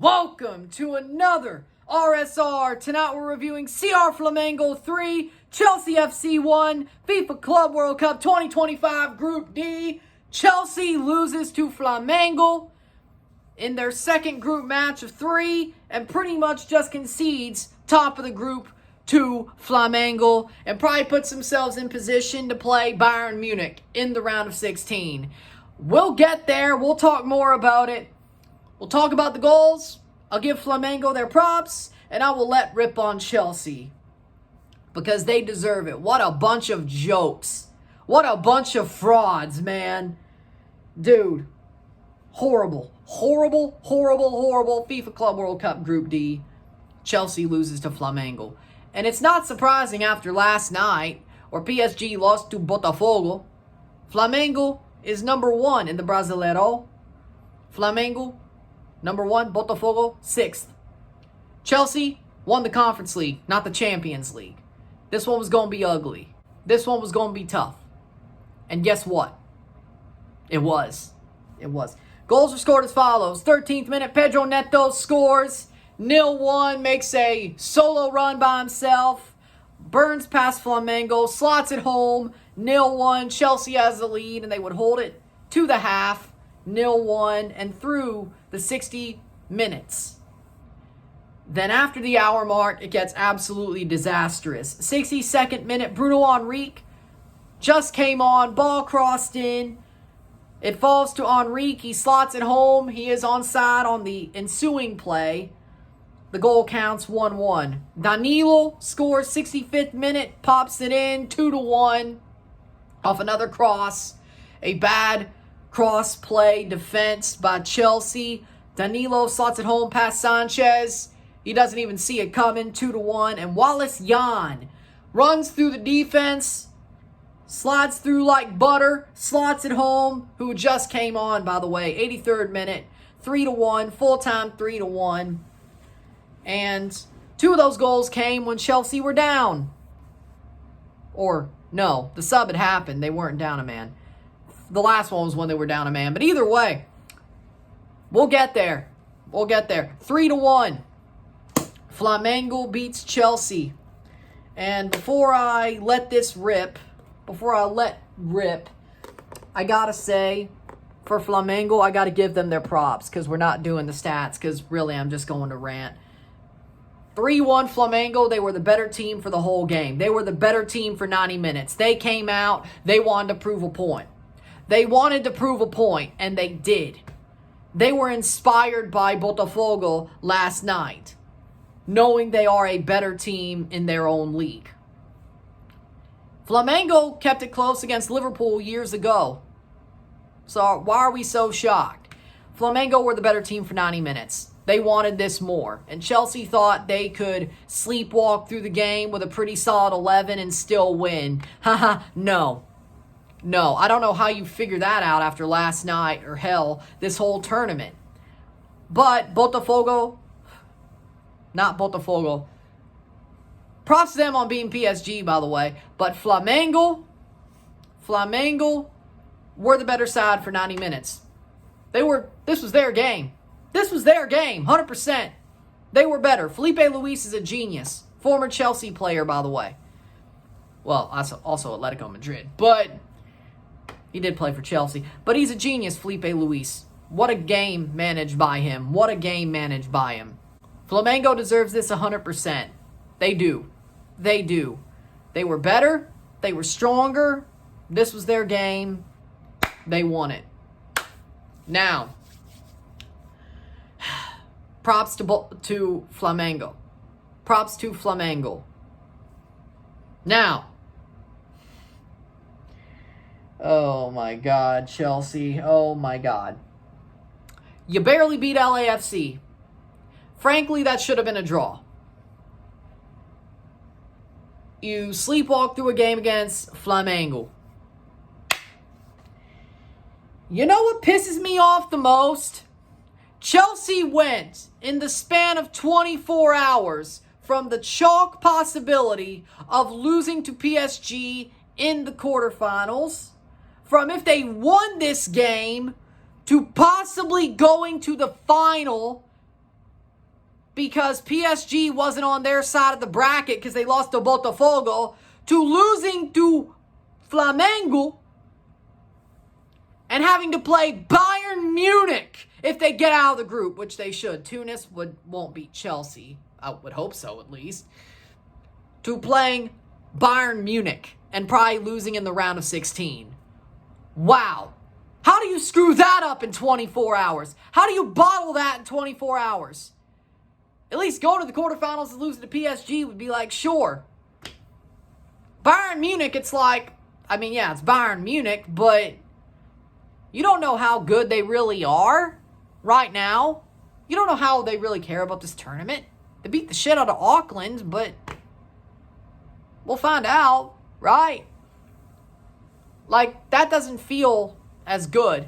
Welcome to another RSR. Tonight we're reviewing CR Flamengo 3, Chelsea FC 1, FIFA Club World Cup 2025 Group D. Chelsea loses to Flamengo in their second group match of 3 and pretty much just concedes top of the group to Flamengo and probably puts themselves in position to play Bayern Munich in the round of 16. We'll get there. We'll talk more about it. We'll talk about the goals. I'll give Flamengo their props, and I will let rip on Chelsea because they deserve it. What a bunch of jokes. What a bunch of frauds, man. Dude, horrible, horrible, horrible, horrible FIFA Club World Cup Group D. Chelsea loses to Flamengo. And it's not surprising after last night, where PSG lost to Botafogo. Flamengo is number 1 in the Brasileiro. Flamengo, number 1, Botafogo, 6th. Chelsea won the Conference League, not the Champions League. This one was going to be ugly. This one was going to be tough. And guess what? It was. It was. Goals were scored as follows. 13th minute, Pedro Neto scores. 0-1, makes a solo run by himself. Burns past Flamengo, slots it home. 0-1, Chelsea has the lead, and they would hold it to the half. 0-1, and through the 60 minutes. Then after the hour mark, it gets absolutely disastrous. 62nd minute, Bruno Henrique just came on, ball crossed in. It falls to Henrique, he slots it home. He is onside on the ensuing play. The goal counts 1-1. Danilo scores 65th minute, pops it in 2-1 off another cross. A bad cross play defense by Chelsea. Danilo slots it home past Sanchez. He doesn't even see it coming, 2-1. And Wallace Jan runs through the defense, slides through like butter, slots it home, who just came on, by the way. 83rd minute, 3-1, full-time 3-1. And 2 of those goals came when Chelsea were down. Or, no, the sub had happened. They weren't down a man. The last one was when they were down a man. But either way, we'll get there. We'll get there. 3-1. Flamengo beats Chelsea. And before I let rip, I gotta say, for Flamengo, I gotta give them their props because we're not doing the stats because really I'm just going to rant. 3-1 Flamengo, they were the better team for the whole game. They were the better team for 90 minutes. They came out, they wanted to prove a point. They wanted to prove a point, and they did. They were inspired by Botafogo last night, knowing they are a better team in their own league. Flamengo kept it close against Liverpool years ago. So why are we so shocked? Flamengo were the better team for 90 minutes. They wanted this more. And Chelsea thought they could sleepwalk through the game with a pretty solid 11 and still win. Haha, no. No, I don't know how you figure that out after last night, or hell, this whole tournament. But Botafogo, not Botafogo. Props to them on beating PSG, by the way. But Flamengo were the better side for 90 minutes. This was their game. This was their game, 100%. They were better. Felipe Luis is a genius. Former Chelsea player, by the way. Well, also Atletico Madrid. But he did play for Chelsea. But he's a genius, Felipe Luis. What a game managed by him. What a game managed by him. Flamengo deserves this 100%. They do. They do. They were better. They were stronger. This was their game. They won it. Now, props to Flamengo. Props to Flamengo. Now, oh my God, Chelsea. Oh my God. You barely beat LAFC. Frankly, that should have been a draw. You sleepwalk through a game against Flamengo. You know what pisses me off the most? Chelsea went, in the span of 24 hours, from the chalk possibility of losing to PSG in the quarterfinals, from if they won this game, to possibly going to the final because PSG wasn't on their side of the bracket because they lost to Botafogo, to losing to Flamengo and having to play Bayern Munich if they get out of the group, which they should. Tunis won't beat Chelsea. I would hope so, at least. To playing Bayern Munich and probably losing in the round of 16. Wow. How do you screw that up in 24 hours? How do you bottle that in 24 hours? At least go to the quarterfinals and lose to PSG would be like, sure. Bayern Munich, it's like, I mean, yeah, it's Bayern Munich, but you don't know how good they really are right now. You don't know how they really care about this tournament. They beat the shit out of Auckland, but we'll find out, right? Like, that doesn't feel as good.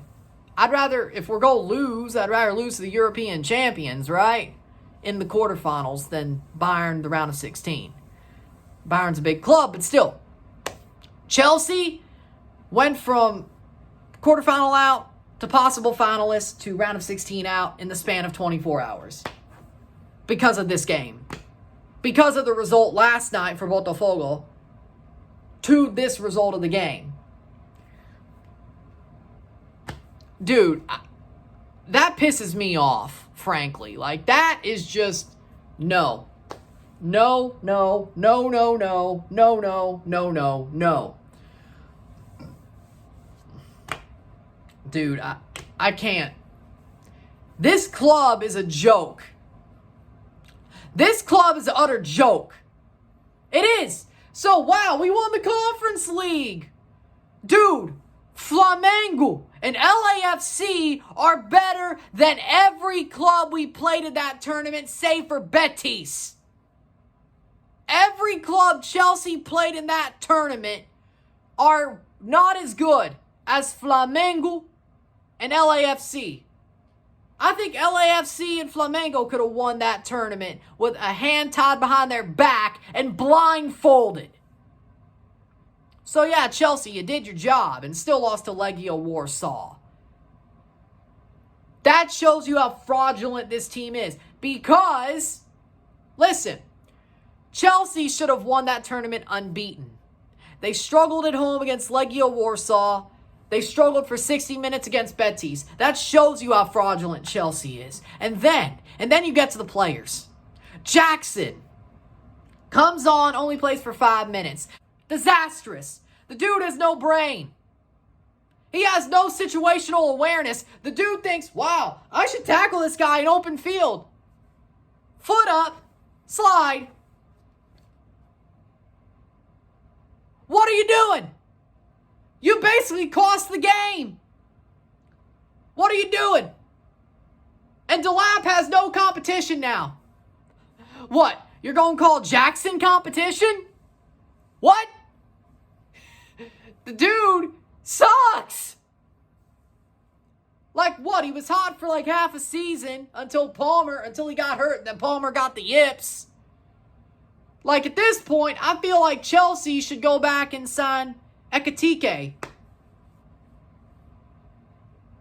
I'd rather, if we're going to lose, I'd rather lose to the European champions, right? In the quarterfinals than Bayern the round of 16. Bayern's a big club, but still. Chelsea went from quarterfinal out to possible finalists to round of 16 out in the span of 24 hours. Because of this game. Because of the result last night for Botafogo to this result of the game. Dude, that pisses me off, frankly. Like, that is just, no. No, no, no, no, no, no, no, no, no, no. Dude, I can't. This club is a joke. This club is an utter joke. It is. So, wow, we won the Conference League. Dude, Flamengo and LAFC are better than every club we played in that tournament, save for Betis. Every club Chelsea played in that tournament are not as good as Flamengo and LAFC. I think LAFC and Flamengo could have won that tournament with a hand tied behind their back and blindfolded. So yeah, Chelsea, you did your job and still lost to Legia Warsaw. That shows you how fraudulent this team is. Because, listen, Chelsea should have won that tournament unbeaten. They struggled at home against Legia Warsaw. They struggled for 60 minutes against Betis. That shows you how fraudulent Chelsea is. And then you get to the players. Jackson comes on, only plays for 5 minutes. Disastrous. The dude has no brain. He has no situational awareness. The dude thinks, wow, I should tackle this guy in open field. Foot up, slide. What are you doing? You basically cost the game. What are you doing? And Delap has no competition now. What? You're going to call Jackson competition? What? The dude sucks. Like what? He was hot for like half a season until he got hurt, and then Palmer got the yips. Like at this point, I feel like Chelsea should go back and sign Ekitike.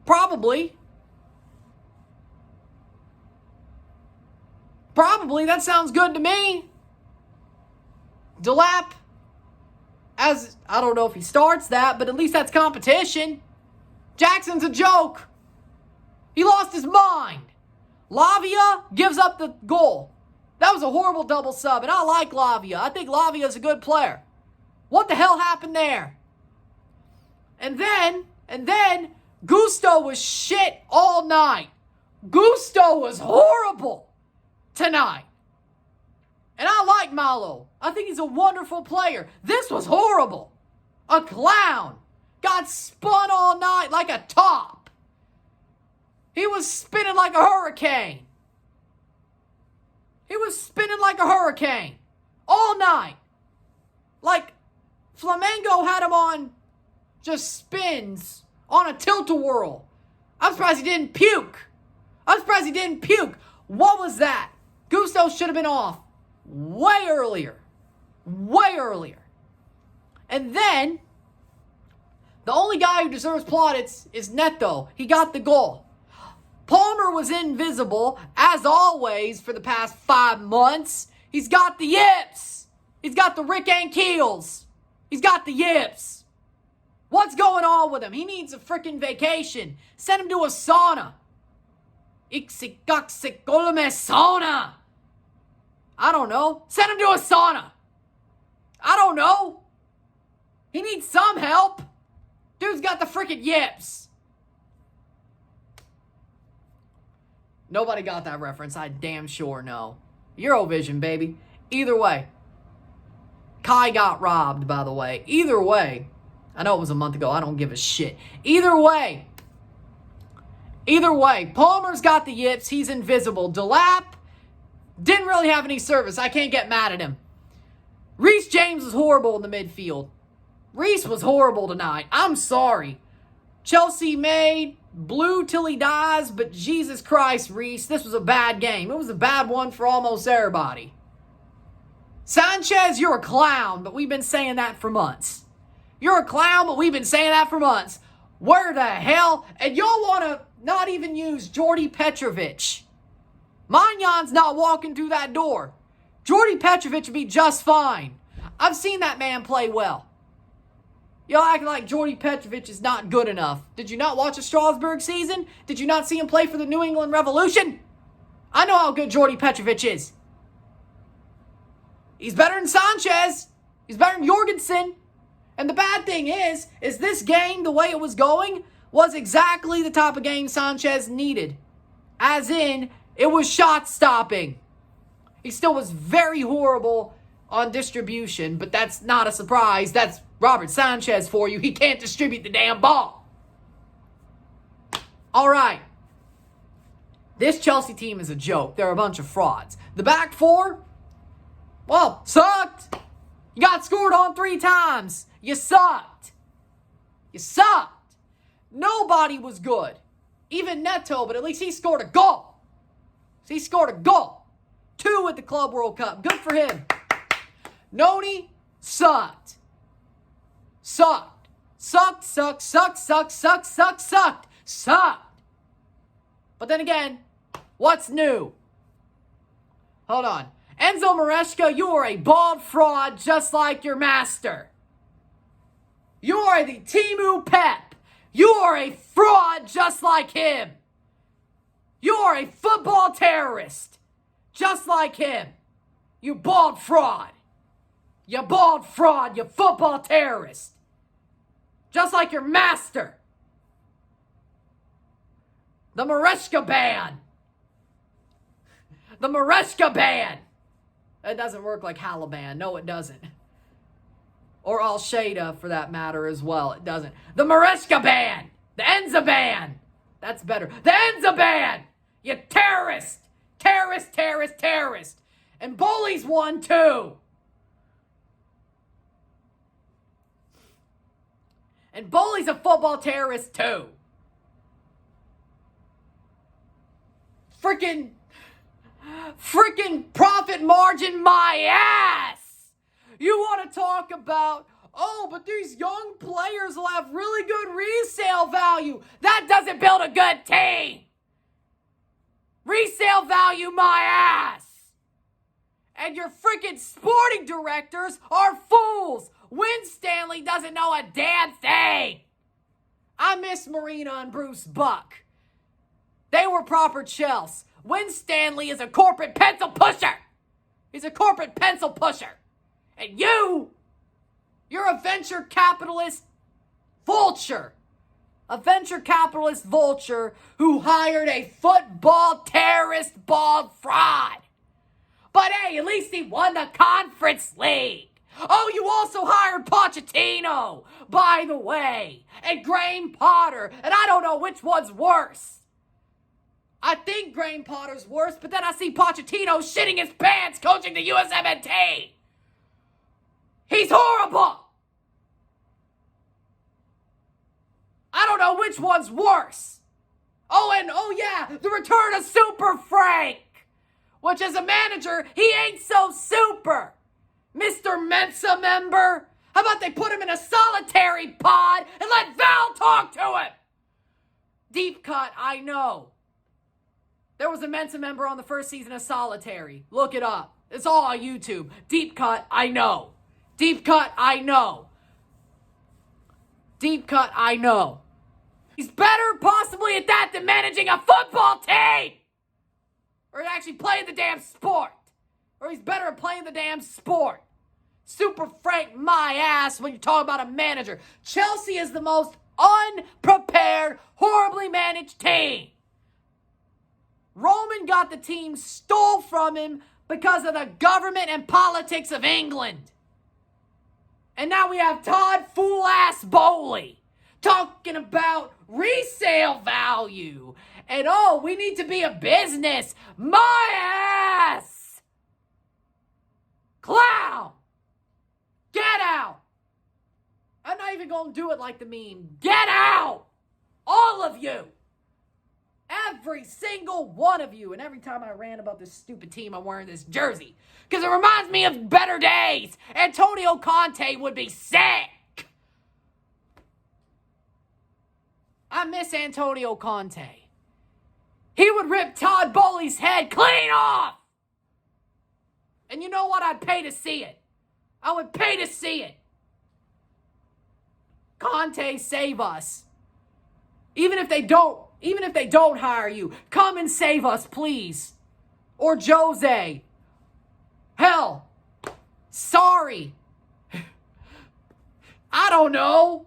Probably. That sounds good to me. Delap, as I don't know if he starts that, but at least that's competition. Jackson's a joke. He lost his mind. Lavia gives up the goal. That was a horrible double sub, and I like Lavia. I think Lavia's a good player. What the hell happened there? And then, Gusto was shit all night. Gusto was horrible tonight. And I like Malo. I think he's a wonderful player. This was horrible. A clown. Got spun all night like a top. He was spinning like a hurricane. All night. Like, Flamengo had him on just spins on a tilt-a-whirl. I'm surprised he didn't puke. What was that? Gusto should have been off way earlier. And then, the only guy who deserves plaudits is Neto. He got the goal. Palmer was invisible, as always, for the past 5 months. He's got the yips. He's got the Rick and Keels. He's got the yips. What's going on with him? He needs a freaking vacation. Send him to a sauna. Sauna. I don't know. Send him to a sauna. I don't know. He needs some help. Dude's got the freaking yips. Nobody got that reference. I damn sure know. Eurovision, baby. Either way. Kai got robbed, by the way. Either way. I know it was a month ago. I don't give a shit. Either way. Palmer's got the yips. He's invisible. Delap didn't really have any service. I can't get mad at him. Reece James was horrible in the midfield. Reece was horrible tonight. I'm sorry. Chelsea made blue till he dies, but Jesus Christ, Reece, this was a bad game. It was a bad one for almost everybody. Sanchez, you're a clown, but we've been saying that for months. You're a clown, but we've been saying that for months. Where the hell? And y'all want to not even use Jordy Petrovic. Magnan's not walking through that door. Jordy Petrovic would be just fine. I've seen that man play well. Y'all acting like Jordy Petrovic is not good enough. Did you not watch a Strasbourg season? Did you not see him play for the New England Revolution? I know how good Jordy Petrovic is. He's better than Sanchez. He's better than Jorgensen. And the bad thing is this game, the way it was going, was exactly the type of game Sanchez needed. As in, it was shot stopping. He still was very horrible on distribution, but that's not a surprise. That's Robert Sanchez for you. He can't distribute the damn ball. All right. This Chelsea team is a joke. They're a bunch of frauds. The back four, well, sucked. You got scored on 3 times. You sucked. You sucked. Nobody was good. Even Neto, but at least he scored a goal. He scored a goal. 2 at the Club World Cup. Good for him. Noni sucked. Sucked. Sucked. But then again, what's new? Hold on. Enzo Maresca, you are a bald fraud just like your master. You are the Timu Pep. You are a fraud just like him. You are a football terrorist just like him. You bald fraud. You bald fraud, you football terrorist. Just like your master. The Maresca ban. The Maresca ban. It doesn't work like Halaban. No, it doesn't. Or Al-Shaida, for that matter, as well. It doesn't. The Maresca ban. The Enza ban. That's better. The Enza ban. You terrorist. Terrorist. And Bully's won too. And Bully's a terrorist too. Freaking profit margin my ass. You want to talk about, oh, but these young players will have really good resale value. That doesn't build a good team. Resale value my ass. And your freaking sporting directors are fools. Win Stanley doesn't know a damn thing. I miss Marina and Bruce Buck. They were proper Chels. Win Stanley is a corporate pencil pusher. He's a corporate pencil pusher. And you're a venture capitalist vulture. A venture capitalist vulture who hired a football terrorist bald fraud. But hey, at least he won the Conference League. Oh, you also hired Pochettino, by the way, and Graham Potter, and I don't know which one's worse. I think Graham Potter's worse, but then I see Pochettino shitting his pants coaching the USMNT. He's horrible. I don't know which one's worse. Oh yeah, the return of Super Frank, which as a manager, he ain't so super. Mr. Mensa member, how about they put him in a solitary pod and let Val talk to him? Deep cut, I know. There was a Mensa member on the first season of Solitary. Look it up. It's all on YouTube. Deep cut, I know. Deep cut, I know. Deep cut, I know. He's better possibly at that than managing a football team! Or actually playing the damn sport. Or he's better at playing the damn sport. Super frank my ass when you're talking about a manager. Chelsea is the most unprepared, horribly managed team. Roman got the team stole from him because of the government and politics of England. And now we have Todd Fool-Ass Bowley talking about resale value. And oh, we need to be a business. My ass! Clown! Get out! I'm not even going to do it like the meme. Get out! All of you! Every single one of you. And every time I rant about this stupid team, I'm wearing this jersey. Because it reminds me of better days. Antonio Conte would be sick. I miss Antonio Conte. He would rip Todd Bowley's head clean off. And you know what? I'd pay to see it. I would pay to see it. Conte, save us. Even if they don't hire you, come and save us, please. Or Jose. Hell, sorry. I don't know.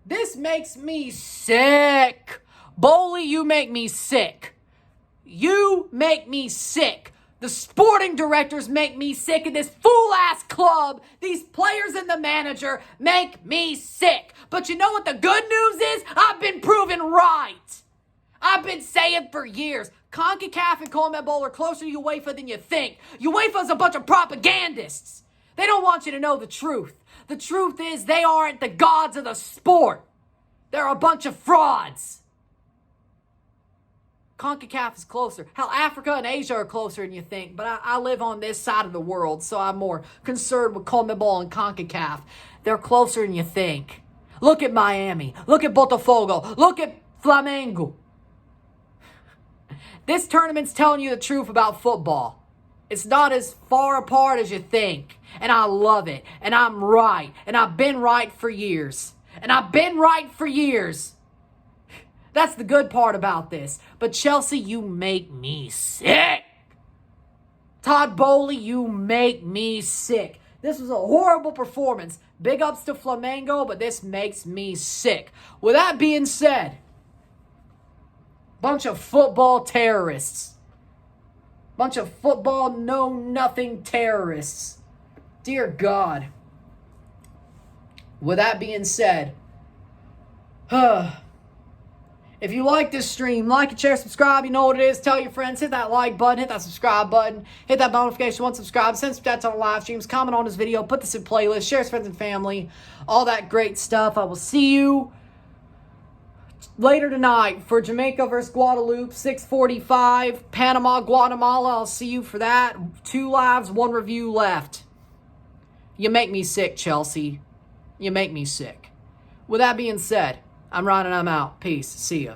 This makes me sick. Bowley, you make me sick. You make me sick. The sporting directors make me sick, and this fool-ass club, these players and the manager make me sick. But you know what the good news is? I've been proven right. I've been saying for years, CONCACAF and CONMEBOL are closer to UEFA than you think. UEFA's a bunch of propagandists. They don't want you to know the truth. The truth is they aren't the gods of the sport. They're a bunch of frauds. CONCACAF is closer. Hell, Africa and Asia are closer than you think. But I live on this side of the world, so I'm more concerned with CONMEBOL and CONCACAF. They're closer than you think. Look at Miami. Look at Botafogo. Look at Flamengo. This tournament's telling you the truth about football. It's not as far apart as you think. And I love it. And I'm right. And I've been right for years. And I've been right for years. That's the good part about this. But Chelsea, you make me sick. Todd Bowley, you make me sick. This was a horrible performance. Big ups to Flamengo, but this makes me sick. With that being said, bunch of football terrorists. Bunch of football know-nothing terrorists. Dear God. With that being said, if you like this stream, like and share, subscribe. You know what it is. Tell your friends. Hit that like button. Hit that subscribe button. Hit that notification once subscribed. Send stats on live streams. Comment on this video. Put this in playlist. Share with friends and family. All that great stuff. I will see you later tonight for Jamaica versus Guadeloupe, 6:45. Panama, Guatemala. I'll see you for that. 2 lives, 1 review left. You make me sick, Chelsea. You make me sick. With that being said, I'm Ron and I'm out. Peace. See ya.